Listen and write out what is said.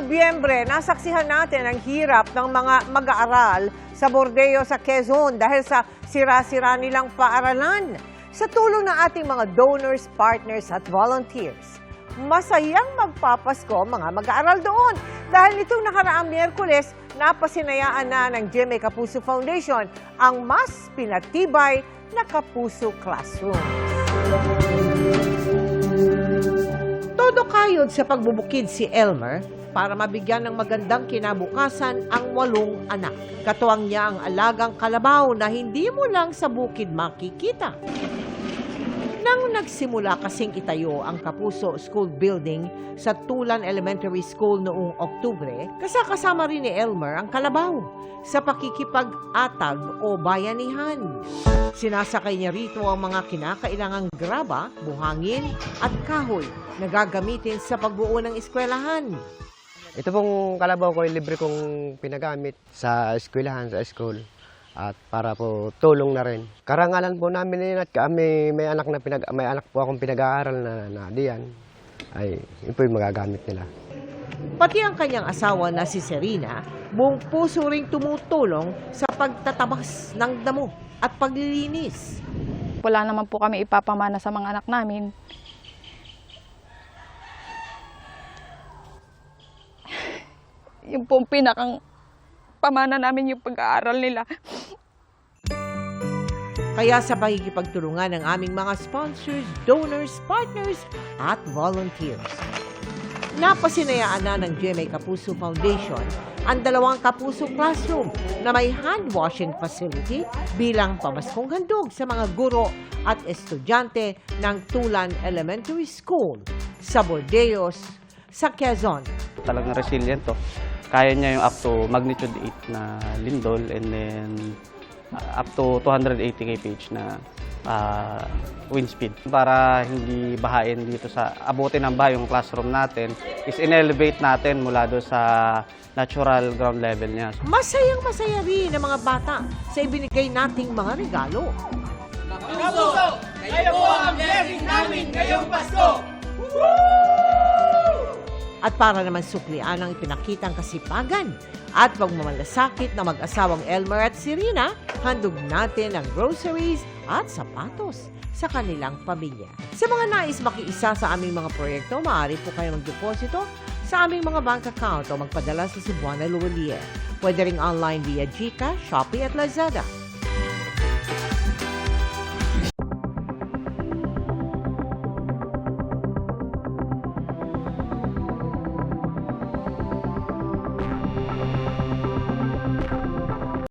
Nobyembre, nasaksihan natin ang hirap ng mga mag-aaral sa Bordeo sa Quezon dahil sa sira-sira nilang paaralan. Sa tulong ng ating mga donors, partners at volunteers, masayang magpapasko mga mag-aaral doon. Dahil nitong nakaraang Miyerkules, napasinayaan na ng GMA Kapuso Foundation ang mas pinatibay na Kapuso Classroom. Todo kayod sa pagbubukid si Elmer para mabigyan ng magandang kinabukasan ang 8 anak. Katuwang niya ang alagang kalabaw na hindi mo lang sa bukid makikita. Nang nagsimula kasing itayo ang Kapuso School Building sa Tulan Elementary School noong Oktubre, kasama rin ni Elmer ang kalabaw sa pakikipag-atag o bayanihan. Sinasakay niya rito ang mga kinakailangang graba, buhangin at kahoy na gagamitin sa pagbuo ng eskwelahan. Ito pong kalabaw ko ay libre kong pinagamit sa eskwelahan, sa school. At para po tulong na rin. Karangalan po namin at kami may anak po akong pinag-aaral na diyan. Ay yun po yung magagamit nila. Pati ang kanyang asawa na si Serena, buong puso ring tumutulong sa pagtatabas ng damo at paglilinis. Wala naman po kami ipapamana sa mga anak namin. Yung pong pinakang pamana namin yung pag-aaral nila. Kaya sa pakikipagtulungan ng aming mga sponsors, donors, partners at volunteers, napasinayaan na ng GMA Kapuso Foundation ang 2 Kapuso Classroom na may hand-washing facility bilang pamaskong handog sa mga guro at estudyante ng Tulan Elementary School sa Bordeos, sa Quezon. Talagang resilient to. Kaya niya yung up to magnitude 8 na lindol and then up to 280 kph na wind speed. Para hindi bahain dito sa abutin ng baha yung classroom natin, is in-elevate natin mula doon sa natural ground level niya. Masayang-masaya rin ang mga bata sa ibinigay nating mga regalo. Kapuso, kayo po ang blessing namin ngayong Pasko! At para naman suklian ang ipinakitang kasipagan at pagmamalasakit ng mag-asawang Elmer at Serena, handog natin ang groceries at sapatos sa kanilang pamilya. Sa mga nais makiisa sa aming mga proyekto, maaari po kayo magdeposito sa aming mga bank account o magpadala sa Cebuana Luwalier. Pwede ring online via GCash, Shopee at Lazada.